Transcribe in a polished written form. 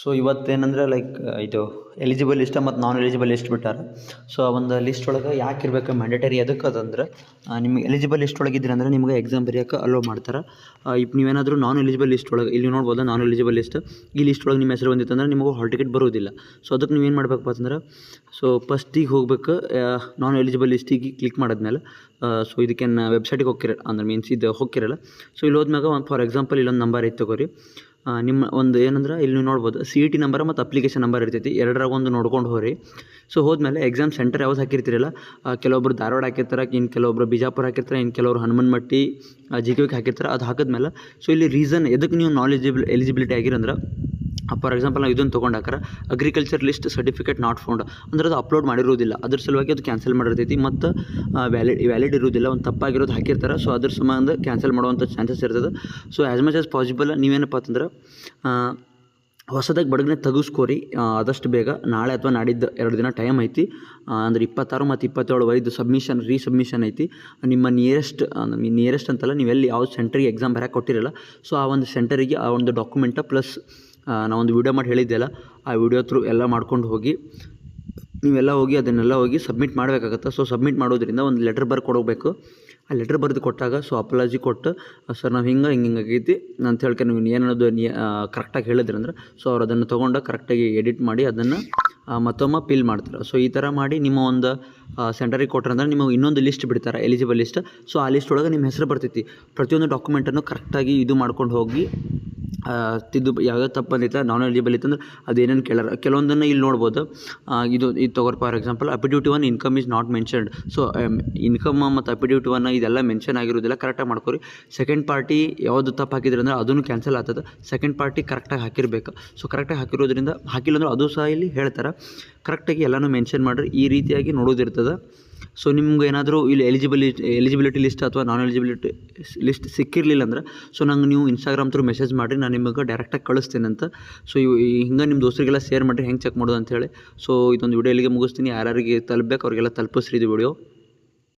So ಇವತ್ತೇನಂದ್ರೆ like ಇದು eligible list ಮತ್ತು ನಾನ್ eligible list ಬಿಟ್ಟಾರೆ. So ಆ ಒಂದು ಲಿಸ್ಟ್ ಒಳಗೆ ಯಾಕೆ ಇರ್ಬೇಕು ಮ್ಯಾಂಡೇಟರಿ ಎದಕ್ಕೆ ಅದಂದ್ರೆ ನಿಮ್ಗೆ ಎಲಿಜಿಬಲ್ ಲಿಸ್ಟ್ ಒಳಗೆ ಇದ್ದೀರಿ ಅಂದ್ರೆ ನಿಮ್ಗೆ ಎಕ್ಸಾಮ್ ಬರೆಯೋಕೆ ಅಲೋ ಮಾಡ್ತಾರೆ. ಇಪ್ ನೀವೇನಾದರೂ ನಾನ್ ಎಲಿಜಿಬಲ್ ಲಿಸ್ಟ್ ಒಳಗೆ ಇಲ್ಲಿ ನೋಡ್ಬೋದು ನಾನ್ ಎಲಿಜಿಬಲ್ ಲಿಸ್ಟ್, ಈ ಲಿಸ್ಟ್ ಒಳಗೆ ನಿಮ್ಮ ಹೆಸರು ಬಂದಿತ್ತಂದ್ರೆ ನಿಮಗೆ ಹಾಲ್ ಟಿಕೆಟ್ ಬರೋದಿಲ್ಲ. ಸೊ ಅದಕ್ಕೆ ನೀವೇನು ಮಾಡಬೇಕಪ್ಪ ಅಂತಂದ್ರೆ ಸೊ ಫಸ್ಟಿಗೆ ಹೋಗ್ಬೇಕು ನಾನ್ ಎಲಿಜಿಬಲ್ ಲಿಸ್ಟಿಗೆ ಕ್ಲಿಕ್ ಮಾಡಿದ್ಮೇಲೆ ಸೊ ಇದಕ್ಕೇನು ವೆಬ್ಸೈಟಿಗೆ ಹೋಗಿರ ಅಂದ್ರೆ ಮೀನ್ಸ್ ಇದು ಹೋಗಿರಲ್ಲ. ಸೊ ಇಲ್ಲಿ ಹೋದ್ಮ್ಯಾಗ ಒಂದು ಫಾರ್ ಎಕ್ಸಾಂಪಲ್ ಇಲ್ಲೊಂದು ನಂಬರ್ ಐತೆ ತಗೋರಿ. ನಿಮ್ಮ ಒಂದು ಏನಂದ್ರೆ ಇಲ್ಲಿ ನೀವು ನೋಡ್ಬೋದು CET ನಂಬರ್ ಮತ್ತು ಅಪ್ಲಿಕೇಶನ್ ನಂಬರ್ ಇರ್ತೈತಿ, ಎರಡರಾಗ ಒಂದು ನೋಡ್ಕೊಂಡು ಹೋಗ್ರಿ. ಸೊ ಹೋದ್ಮೇಲೆ ಎಕ್ಸಾಮ್ ಸೆಂಟರ್ ಯಾವ್ದು ಹಾಕಿರ್ತೀರಲ್ಲ, ಕೆಲವೊಬ್ರು ಧಾರವಾಡ ಹಾಕಿರ್ತಾರೆ, ಇನ್ನು ಕೆಲವೊಬ್ರು ಬಿಜಾಪುರ ಹಾಕಿರ್ತಾರೆ, ಇನ್ನು ಕೆಲವರು ಹನುಮನಮಟ್ಟಿ GK ಹಾಕಿರ್ತಾರೆ. ಅದು ಹಾಕಿದ್ಮೇಲೆ ಸೊ ಇಲ್ಲಿ ರೀಸನ್ ಎದಕ್ಕೆ ನೀವು ಎಲಿಜಿಬಿಲಿಟಿ ಆಗಿರಂದ್ರೆ ಫಾರ್ ಎಕ್ಸಾಂಪಲ್ ನಾವು ಇದನ್ನು ತೊಗೊಂಡಾಕಾರ agriculture list certificate not found ಅಂದ್ರೆ ಅದು ಅಪ್ಲೋಡ್ ಮಾಡಿರೋದಿಲ್ಲ, ಅದ್ರ ಸಲುವಾಗಿ ಅದು ಕ್ಯಾನ್ಸಲ್ ಮಾಡಿರ್ತೈತಿ ಮತ್ತು ವ್ಯಾಲಿಡ್ ಇರೋದಿಲ್ಲ, ಒಂದು ತಪ್ಪಾಗಿರೋದು ಹಾಕಿರ್ತಾರೆ. ಸೊ ಅದ್ರ ಸಂಬಂಧ ಕ್ಯಾನ್ಸಲ್ ಮಾಡುವಂಥ ಚಾನ್ಸಸ್ ಇರ್ತದೆ. So as much as possible ನೀವೇನಪ್ಪ ಅಂತಂದ್ರೆ ಹೊಸದಾಗಿ ಬಡಗನೆ ತೆಗಿಸ್ಕೋರಿ ಆದಷ್ಟು ಬೇಗ. ನಾಳೆ ಅಥವಾ ನಾಡಿದ್ದು 2 ದಿನ ಟೈಮ್ ಐತಿ. ಅಂದ್ರೆ 26 ಮತ್ತು 27 ವೈದು ರೀಸಬ್ಮಿಷನ್ ಐತಿ. ನಿಮ್ಮ ನಿಯರೆಸ್ಟ್ ಅಂತಲ್ಲ, ನೀವೆಲ್ಲಿ ಯಾವ ಸೆಂಟ್ರಿಗೆ ಎಕ್ಸಾಮ್ ಬರೋಕೆ ಕೊಟ್ಟಿರಲ್ಲ ಸೊ ಆ ಒಂದು ಸೆಂಟರಿಗೆ ಆ ಒಂದು ಡಾಕ್ಯುಮೆಂಟ ಪ್ಲಸ್ ನಾವೊಂದು ವೀಡಿಯೋ ಮಾಡಿ ಹೇಳಿದ್ದೆಲ್ಲ ಆ ವಿಡಿಯೋ ಥ್ರೂ ಎಲ್ಲ ಮಾಡ್ಕೊಂಡು ಹೋಗಿ ನೀವೆಲ್ಲ ಹೋಗಿ ಅದನ್ನೆಲ್ಲ ಹೋಗಿ ಸಬ್ಮಿಟ್ ಮಾಡಬೇಕಾಗತ್ತೆ. ಸೊ ಸಬ್ಮಿಟ್ ಮಾಡೋದ್ರಿಂದ ಒಂದು ಲೆಟರ್ ಕೊಡಬೇಕು. ಆ ಲೆಟರ್ ಬರೆದು ಕೊಟ್ಟಾಗ ಸೊ ಅಪಾಲಜಿ ಕೊಟ್ಟು ಸರ್ ನಾವು ಹಿಂಗಾಗೈತಿ ಅಂತ ಹೇಳ್ಕೊಂಡು ನೀವು ಏನನ್ನೋದು ಕರೆಕ್ಟಾಗಿ ಹೇಳಿದ್ರಂದ್ರೆ ಸೊ ಅವ್ರು ಅದನ್ನು ತೊಗೊಂಡು ಕರೆಕ್ಟಾಗಿ ಎಡಿಟ್ ಮಾಡಿ ಅದನ್ನು ಮತ್ತೊಮ್ಮೆ ಫಿಲ್ ಮಾಡ್ತಾರೆ. ಸೊ ಈ ಥರ ಮಾಡಿ ನಿಮ್ಮ ಒಂದು ಸೆಂಟರಿಗೆ ಕೊಟ್ರಂದ್ರೆ ನಿಮಗೆ ಇನ್ನೊಂದು ಲಿಸ್ಟ್ ಬಿಡ್ತಾರೆ, ಎಲಿಜಿಬಲ್ ಲಿಸ್ಟ್. ಸೊ ಆ ಲಿಸ್ಟ್ ಒಳಗೆ ನಿಮ್ಮ ಹೆಸರು ಬರ್ತೈತಿ. ಪ್ರತಿಯೊಂದು ಡಾಕ್ಯುಮೆಂಟನ್ನು ಕರೆಕ್ಟಾಗಿ ಇದು ಮಾಡ್ಕೊಂಡು ಹೋಗಿ ಯಾವ್ಯಾವ ತಪ್ಪು ಬಂದೈತೆ ನಾನ್ ಎಲಿಜಿಬಲ್ ಇತ್ತಂದ್ರೆ ಅದೇನೇನು ಕೇಳಾರ ಕೆಲವೊಂದನ್ನು ಇಲ್ಲಿ ನೋಡ್ಬೋದು. ಇದು ತೊಗೊರ್ for example affidavit 1 income is not mentioned. So income ಮತ್ತು ಅಪಿಡ್ಯೂಟಿವ್ 1 ಇದೆಲ್ಲ ಮೆನ್ಷನ್ ಆಗಿರೋದಿಲ್ಲ, ಕರೆಕ್ಟಾಗಿ ಮಾಡ್ಕೊರಿ. ಸೆಕೆಂಡ್ ಪಾರ್ಟಿ ಯಾವುದು ತಪ್ಪು ಹಾಕಿದ್ರೆ ಅಂದ್ರೆ ಅದನ್ನು ಕ್ಯಾನ್ಸಲ್ ಆಗ್ತದೆ. ಸೆಕೆಂಡ್ ಪಾರ್ಟಿ ಕರೆಕ್ಟಾಗಿ ಹಾಕಿರ್ಬೇಕು. ಸೊ ಕರೆಕ್ಟಾಗಿ ಹಾಕಿರೋದ್ರಿಂದ ಹಾಕಿಲ್ಲ ಅಂದ್ರೆ ಅದು ಸಹ ಇಲ್ಲಿ ಹೇಳ್ತಾರೆ. ಕರೆಕ್ಟಾಗಿ ಎಲ್ಲನೂ ಮೆನ್ಷನ್ ಮಾಡಿರಿ. ಈ ರೀತಿಯಾಗಿ ನೋಡೋದಿರ್ತದೆ. ಸೊ ನಿಮ್ಗೆ ಏನಾದರೂ ಇಲ್ಲಿ ಎಲಿಜಿಬಿಲಿಟಿ ಲಿಸ್ಟ್ ಅಥವಾ ನಾನ್ ಎಲಿಜಿಬಿಲಿಟಿ ಲಿಸ್ಟ್ ಸಿಕ್ಕಿರಲಿಲ್ಲ ಅಂದ್ರೆ ಸೊ ನಂಗೆ ನೀವು ಇನ್ಸ್ಟಾಗ್ರಾಮ್ ಥ್ರೂ ಮೆಸೇಜ್ ಮಾಡಿರಿ, ನಾನು ನಿಮಗೆ ಡೈರೆಕ್ಟಾಗಿ ಕಳಿಸ್ತೀನಿ ಅಂತ. ಸೊ ಹಿಂಗೆ ನಿಮ್ಮ ದೋಸ್ತರಿಗೆಲ್ಲ ಶೇರ್ ಮಾಡಿರಿ ಹೆಂಗೆ ಚೆಕ್ ಮಾಡೋದು ಅಂಥೇಳಿ. ಸೊ ಇದೊಂದು ವಿಡಿಯೋ ಇಲ್ಲಿಗೆ ಮುಗಿಸ್ತೀನಿ. ಯಾರ್ಯಾರಿಗೆ ತಲುಪಬೇಕು ಅವ್ರಿಗೆಲ್ಲ ತಲುಪಿಸ್ರಿ ಇದು ವಿಡಿಯೋ.